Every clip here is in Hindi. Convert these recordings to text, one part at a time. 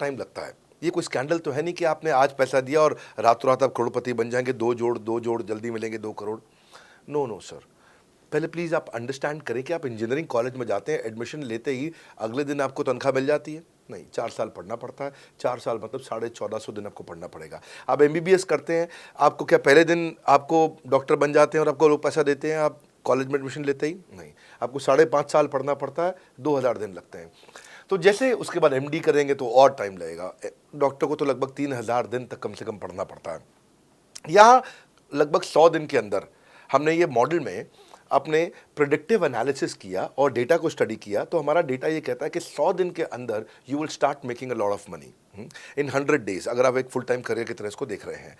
टाइम लगता है। ये कोई स्कैंडल तो है नहीं कि आपने आज पैसा दिया और रातों रात आप करोड़पति बन जाएंगे, दो जोड़ जल्दी मिलेंगे 2 करोड़। नो नो सर, पहले प्लीज़ आप अंडरस्टैंड करें कि आप इंजीनियरिंग कॉलेज में जाते हैं, एडमिशन लेते ही अगले दिन आपको तनख्वाह मिल जाती है? नहीं, 4 साल पढ़ना पड़ता है। 4 साल मतलब 1450 दिन आपको पढ़ना पड़ेगा। आप एमबीबीएस करते हैं, आपको क्या पहले दिन आपको डॉक्टर बन जाते हैं और आपको लोग पैसा देते हैं आप कॉलेज में एडमिशन लेते ही? नहीं, आपको 5.5 साल पढ़ना पड़ता है, 2000 दिन लगते हैं। तो जैसे उसके बाद एमडी करेंगे तो और टाइम लगेगा। डॉक्टर को तो लगभग 3000 दिन तक कम से कम पढ़ना पड़ता है। यहाँ लगभग 100 दिन के अंदर हमने ये मॉडल में अपने प्रिडिक्टिव एनालिसिस किया और डेटा को स्टडी किया, तो हमारा डेटा ये कहता है कि 100 दिन के अंदर you will start making a lot of money in 100 days, अगर आप एक फुल टाइम करियर की तरह इसको देख रहे हैं।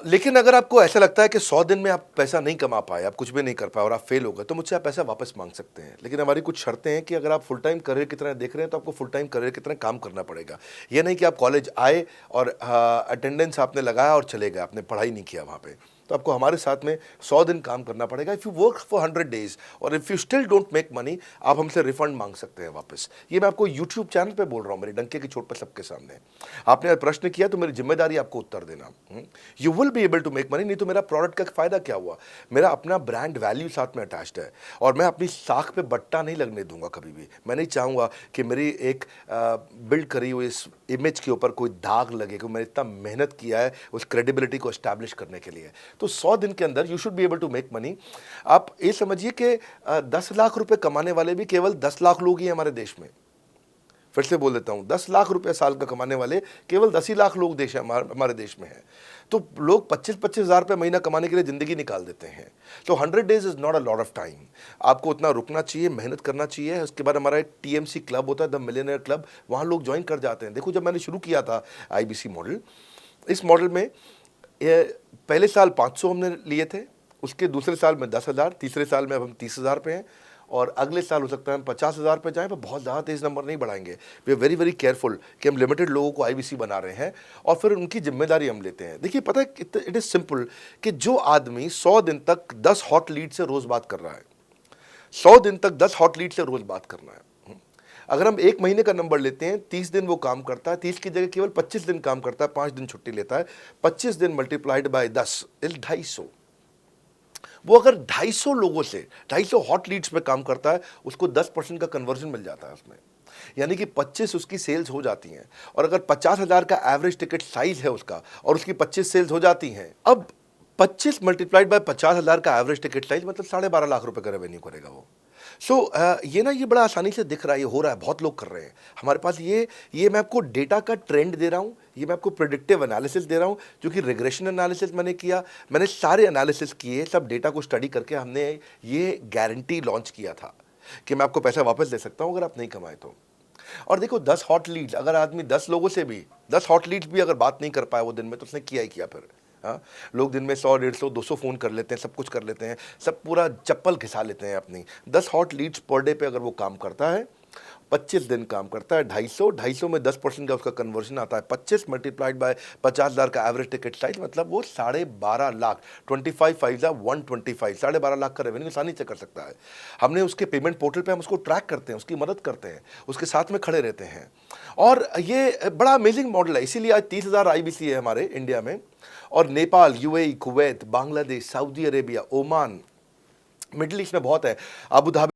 लेकिन अगर आपको ऐसा लगता है कि 100 दिन में आप पैसा नहीं कमा पाए, आप कुछ भी नहीं कर पाए और आप फेल हो गए, तो मुझसे आप पैसा वापस मांग सकते हैं। लेकिन हमारी कुछ शर्तें हैं कि अगर आप फुल टाइम करियर की तरह देख रहे हैं तो आपको फुल टाइम करियर की तरह काम करना पड़ेगा। ये नहीं कि आप कॉलेज आए और अटेंडेंस आपने लगाया और चले गए, आपने पढ़ाई नहीं किया वहाँ पे। तो आपको हमारे साथ में 100 दिन काम करना पड़ेगा। If you work for 100 days और if you still don't make money, आप हमसे रिफंड मांग सकते हैं वापस। ये मैं आपको यूट्यूब चैनल पे बोल रहा हूँ, मेरे डंके की चोट पर सबके सामने। आपने प्रश्न किया तो मेरी जिम्मेदारी आपको उत्तर देना। You will be able to make money, नहीं तो मेरा प्रोडक्ट का फायदा क्या हुआ? मेरा अपना ब्रांड वैल्यू साथ में अटैच्ड है और मैं अपनी साख पे बट्टा नहीं लगने दूंगा कभी भी। मैं नहीं चाहूँगा कि मेरी एक बिल्ड करी हुई इस इमेज के ऊपर कोई दाग लगे कि मैंने इतना मेहनत किया है उस क्रेडिबिलिटी को एस्टैब्लिश करने के लिए। तो 100 दिन के अंदर you should be able to make money. आप ये समझिए कि 10 लाख रुपए कमाने वाले भी केवल 10 लाख लोग ही हैं हमारे देश में। फिर से बोल देता हूँ, 10 लाख रुपए साल का कमाने वाले केवल 10 ही लाख लोग देश हमारे देश में हैं। तो लोग 25-25 हज़ार रुपये महीना कमाने के लिए ज़िंदगी निकाल देते हैं। तो 100 days is not a lot of time. आपको उतना रुकना चाहिए, मेहनत करना चाहिए। उसके बाद हमारा एक टीएमसी क्लब होता है, द मिलियनेयर क्लब, वहाँ लोग ज्वाइन कर जाते हैं। देखो, जब मैंने शुरू किया था आईबीसी मॉडल, इस मॉडल में पहले साल 500 हमने लिए थे, उसके दूसरे साल में 10,000, तीसरे साल में अब हम 30,000 पे हैं और अगले साल हो सकता है हम 50,000 पे जाएं, पर बहुत ज़्यादा तेज़ नंबर नहीं बढ़ाएंगे। We are very very careful कि हम लिमिटेड लोगों को आईबीसी बना रहे हैं और फिर उनकी जिम्मेदारी हम लेते हैं। देखिए, पता है इट इज़ सिंपल कि जो आदमी 100 दिन तक 10 हॉट लीड से रोज़ बात कर रहा है, 100 दिन तक 10 हॉट लीड से रोज़ बात करना है। अगर हम 1 महीने का नंबर लेते हैं, 30 दिन वो काम करता है, 30 की जगह केवल 25 दिन काम करता है, 5 दिन छुट्टी लेता है, 25 दिन मल्टीप्लाइड बाय 10 इज 250। वो अगर 250 लोगों से 250 हॉट लीड्स पे काम करता है, उसको 10% का कन्वर्जन मिल जाता है उसमें, यानी कि 25 उसकी सेल्स हो जाती हैं। और अगर 50,000 का एवरेज टिकट साइज है उसका और उसकी 25 सेल्स हो जाती हैं, अब 25 मल्टीप्लाइड बाय 50,000 का एवरेज टिकट साइज मतलब 12.5 लाख रुपए का रेवेन्यू करेगा वो। ये बड़ा आसानी से दिख रहा है, ये हो रहा है, बहुत लोग कर रहे हैं हमारे पास। ये मैं आपको डेटा का ट्रेंड दे रहा हूँ, ये मैं आपको प्रेडिक्टिव एनालिसिस दे रहा हूँ, जो कि रिग्रेशन एनालिसिस मैंने किया, मैंने सारे एनालिसिस किए, सब डेटा को स्टडी करके हमने ये गारंटी लॉन्च किया था कि मैं आपको पैसा वापस दे सकता हूँ अगर आप नहीं कमाए तो। और देखो, 10 हॉट लीड्स, अगर आदमी 10 लोगों से भी 10 हॉट लीड्स भी अगर बात नहीं कर पाया वो दिन में, तो उसने किया ही किया फिर। हाँ, लोग दिन में 100, 150, 200 फ़ोन कर लेते हैं, सब कुछ कर लेते हैं, सब पूरा चप्पल घिसा लेते हैं अपनी। 10 हॉट लीड्स पर डे पे अगर वो काम करता है, 25 दिन काम करता है, 250 में 10% का उसका कन्वर्जन आता है, 25 मल्टीप्लाइड बाय 50,000 का एवरेज टिकट साइज, मतलब वो 12.5 लाख, 25 5 125, 12.5 लाख का रेवेन्यू आसानी से कर सकता है। हमने उसके पेमेंट पोर्टल पे हम उसको ट्रैक करते हैं, उसकी मदद करते हैं, उसके साथ में खड़े रहते हैं। और ये बड़ा अमेजिंग मॉडल है, इसीलिए आज 30,000 आईबीसी है हमारे इंडिया में। और Nepal, UAE, Kuwait, Bangladesh, Saudi Arabia, Oman, middle east में बहुत है, अबू धाबी